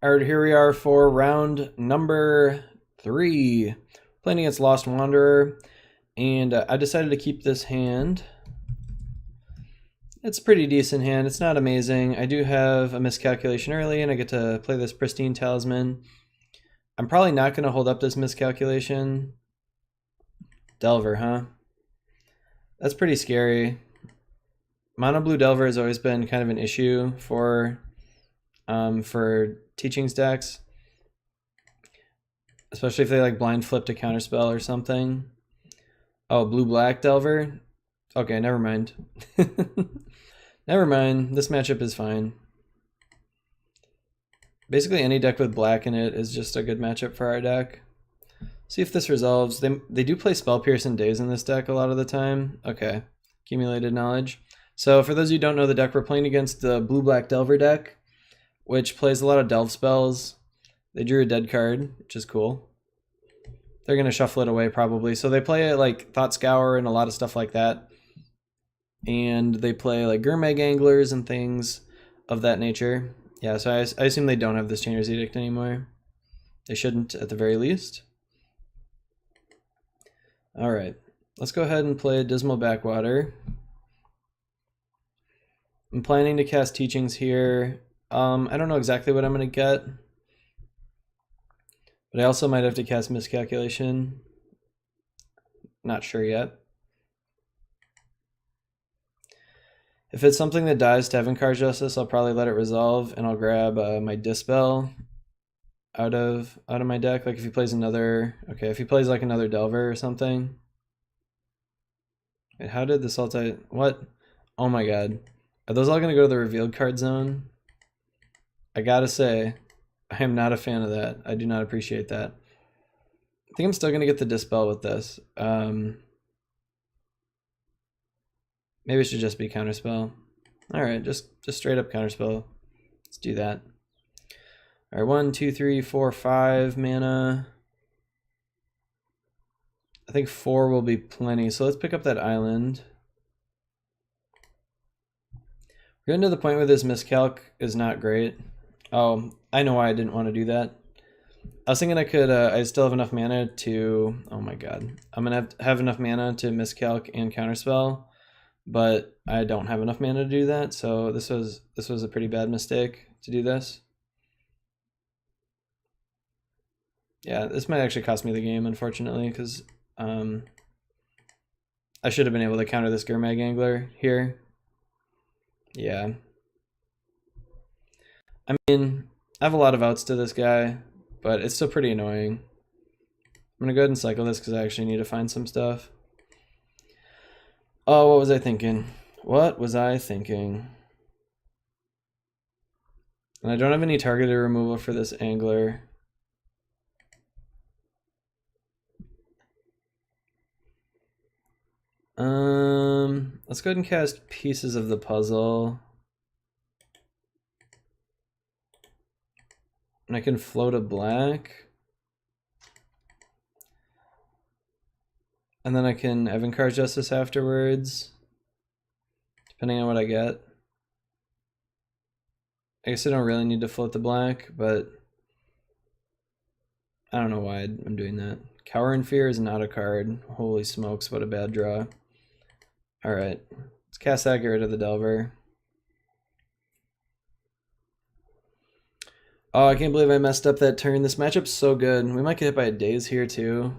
All right, here we are for round number 3, playing against Lost Wanderer, and I decided to keep this hand. It's a pretty decent hand. It's not amazing. I do have a miscalculation early, and I get to play this Pristine Talisman. I'm probably not going to hold up this miscalculation. Delver, huh? That's pretty scary. Mono Blue Delver has always been kind of an issue for Teachings decks, especially if they like blind flip to counterspell or something. Oh, Blue Black Delver? Okay, never mind. Never mind, this matchup is fine. Basically any deck with black in it is just a good matchup for our deck. See if this resolves. They do play Spell Pierce and Daze in this deck a lot of the time. Okay, accumulated knowledge. So for those of you who don't know the deck, we're playing against the Blue-Black Delver deck, which plays a lot of Delve spells. They drew a dead card, which is cool. They're going to shuffle it away probably. So they play like Thought Scour and a lot of stuff like that. And they play like Gurmag Anglers and things of that nature. Yeah, so I assume they don't have this Chainer's Edict anymore. They shouldn't at the very least. All right, let's go ahead and play Dismal Backwater. I'm planning to cast Teachings here. I don't know exactly what I'm going to get, but I also might have to cast Miscalculation. Not sure yet. If it's something that dies to Heaven Card Justice, I'll probably let it resolve, and I'll grab my Dispel out of my deck. Like if he plays another, okay, if he plays like another Delver or something. Wait, how did this ulti? What? Oh my god, are those all gonna go to the revealed card zone? I gotta say, I am not a fan of that. I do not appreciate that. I think I'm still gonna get the Dispel with this. Maybe it should just be Counterspell. All right, just straight up Counterspell. Let's do that. All right, 1, 2, 3, 4, 5 mana. I think 4 will be plenty. So let's pick up that island. We're getting to the point where this miscalc is not great. Oh, I know why I didn't want to do that. I was thinking I could, I still have enough mana to, oh my god. I'm gonna have enough mana to miscalc and counterspell, but I don't have enough mana to do that, so this was a pretty bad mistake to do this. Yeah, this might actually cost me the game, unfortunately, because I should have been able to counter this Gurmag Angler here. Yeah. I mean, I have a lot of outs to this guy, but it's still pretty annoying. I'm gonna go ahead and cycle this because I actually need to find some stuff. Oh, what was I thinking? What was I thinking? And I don't have any targeted removal for this angler. Let's go ahead and cast Pieces of the Puzzle. And I can float a black. And then I can Heaven Card Justice afterwards, depending on what I get. I guess I don't really need to float the black, but I don't know why I'm doing that. Cower in Fear is not a card. Holy smokes, what a bad draw. Alright, let's cast that, get rid of the Delver. Oh, I can't believe I messed up that turn. This matchup's so good. We might get hit by a Daze here too.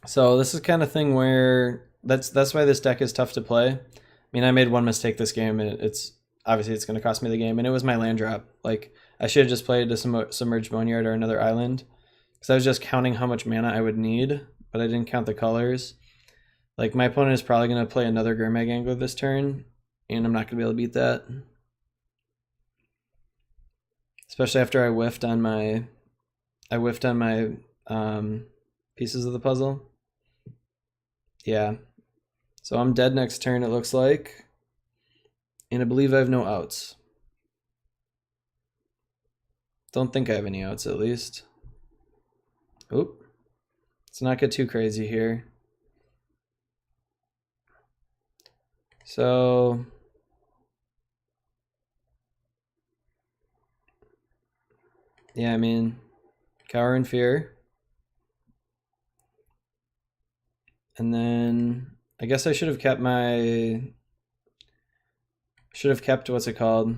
So this is kind of thing where that's why this deck is tough to play. I mean, I made one mistake this game, and it's obviously it's going to cost me the game, and it was my land drop. Like I should have just played a Submerged Boneyard or another island, because I was just counting how much mana I would need, but I didn't count the colors. Like my opponent is probably going to play another Gurmag Angler this turn, and I'm not going to be able to beat that. Especially after I whiffed on my Pieces of the Puzzle. Yeah. So I'm dead next turn, it looks like. And I believe I have no outs. Don't think I have any outs, at least. Oop. Let's not get too crazy here. So yeah, I mean, Cower and Fear. And then I guess I should have kept what's it called?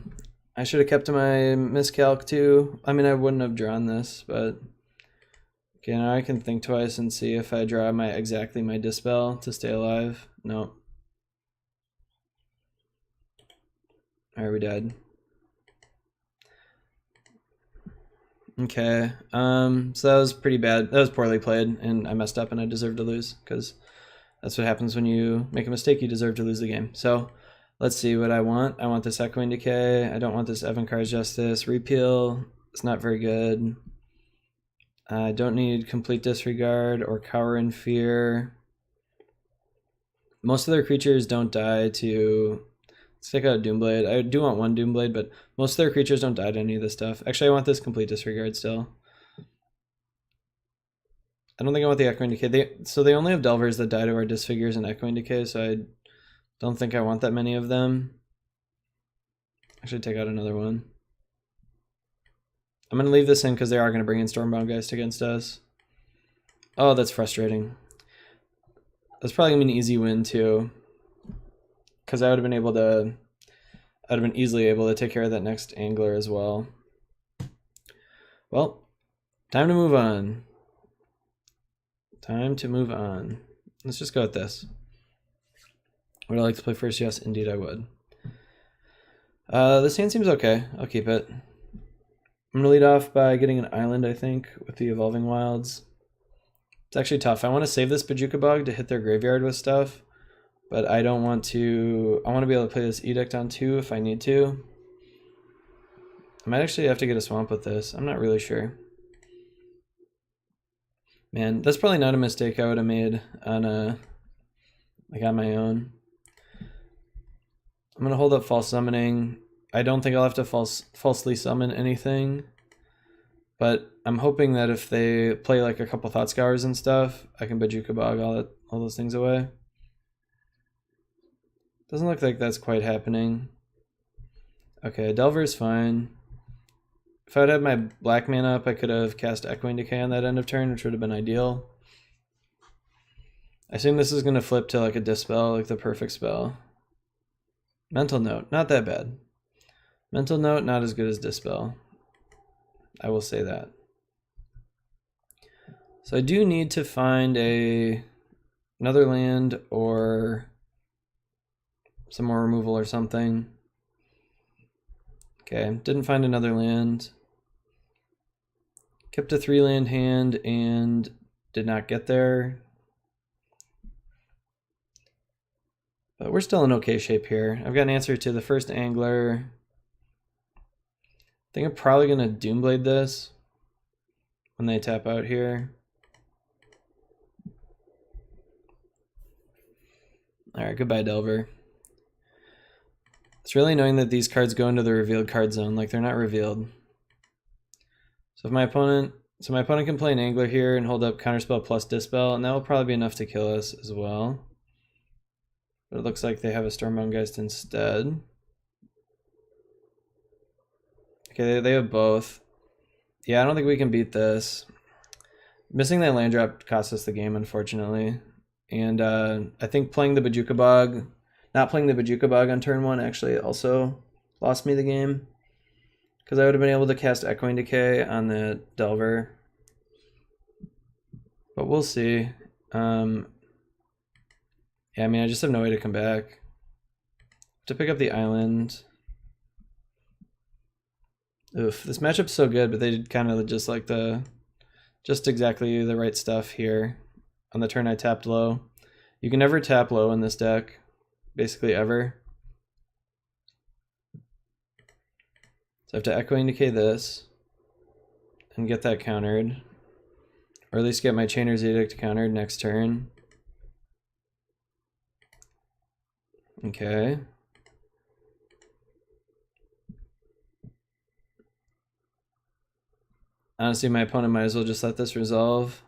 I should have kept my miscalc too. I mean, I wouldn't have drawn this, but okay, now I can think twice and see if I draw exactly my Dispel to stay alive. No. Alright, we died. Okay, so that was pretty bad. That was poorly played, and I messed up and I deserve to lose, because that's what happens when you make a mistake. You deserve to lose the game. So let's see what I want. I want this Echoing Decay. I don't want this Evankar's Justice. Repeal. It's not very good. I don't need Complete Disregard or Cower in Fear. Most of their creatures don't die to... Let's take out Doomblade. I do want one Doomblade, but most of their creatures don't die to any of this stuff. Actually, I want this Complete Disregard still. I don't think I want the Echoing Decay. So they only have Delvers that die to our Disfigures and Echoing Decay, so I don't think I want that many of them. I should take out another one. I'm going to leave this in because they are going to bring in Stormbound Geist against us. Oh, that's frustrating. That's probably going to be an easy win too, because I would have been able to... I'd have been easily able to take care of that next Angler as well. Well, time to move on. Time to move on. Let's just go with this. Would I like to play first? Yes, indeed I would. This hand seems okay. I'll keep it. I'm going to lead off by getting an island, I think, with the Evolving Wilds. It's actually tough. I want to save this Bojuka Bog to hit their graveyard with stuff, but I don't want to... I want to be able to play this Edict on 2 if I need to. I might actually have to get a Swamp with this. I'm not really sure. Man, that's probably not a mistake I would have made on on my own. I'm going to hold up False Summoning. I don't think I'll have to falsely summon anything, but I'm hoping that if they play like a couple Thought Scours and stuff, I can Bojuka Bog all those things away. Doesn't look like that's quite happening. Okay, Delver's fine. If I'd had my black mana up, I could have cast Echoing Decay on that end of turn, which would have been ideal. I assume this is going to flip to like a Dispel, like the perfect spell. Mental Note, not that bad. Mental Note, not as good as Dispel. I will say that. So I do need to find another land or some more removal or something. Okay, didn't find another land. Kept a 3-land hand and did not get there. But we're still in okay shape here. I've got an answer to the first Angler. I think I'm probably going to Doomblade this when they tap out here. Alright, goodbye Delver. It's really annoying that these cards go into the revealed card zone, like they're not revealed. So if my opponent can play an Angler here and hold up Counterspell plus Dispel, and that will probably be enough to kill us as well. But it looks like they have a Stormbound Geist instead. Okay, they have both. Yeah, I don't think we can beat this. Missing that land drop cost us the game, unfortunately. And I think playing the Bojuka Bog, not playing the Bojuka Bog on turn 1 actually also lost me the game, because I would have been able to cast Echoing Decay on the Delver. But we'll see. Yeah, I mean, I just have no way to come back. To pick up the island. Oof, this matchup's so good, but they did kind of just like just exactly the right stuff here. On the turn I tapped low. You can never tap low in this deck, basically ever. So I have to Echoing Decay this and get that countered. Or at least get my Chainer's Edict countered next turn. Okay. Honestly, my opponent might as well just let this resolve.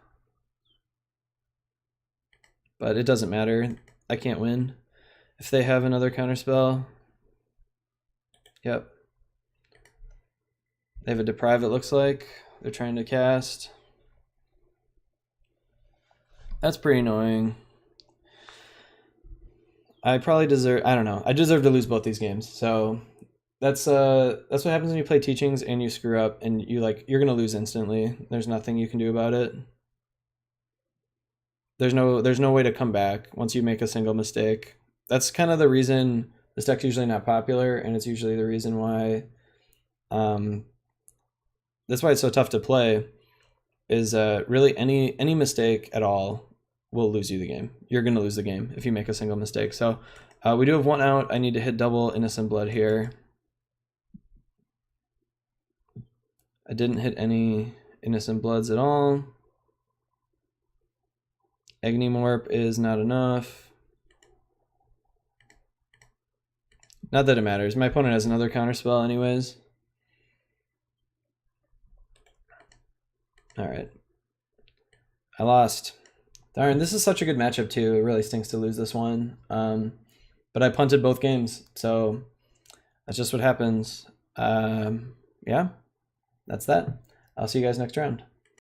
But it doesn't matter. I can't win. if they have another counterspell. Yep. They have a Deprive, it looks like. They're trying to cast. That's pretty annoying. I probably deserve, I don't know. I deserve to lose both these games. So that's what happens when you play teachings and you screw up and you're gonna lose instantly. There's nothing you can do about it. There's no way to come back once you make a single mistake. That's kind of the reason this deck's usually not popular, and it's usually the reason why that's why it's so tough to play, is really any mistake at all will lose you the game. You're going to lose the game if you make a single mistake. So we do have one out. I need to hit double Innocent Blood here. I didn't hit any Innocent Bloods at all. Agni Morp is not enough. Not that it matters. My opponent has another counterspell anyways. All right. I lost. Darn, this is such a good matchup too. It really stinks to lose this one. But I punted both games, so that's just what happens. Yeah, that's that. I'll see you guys next round.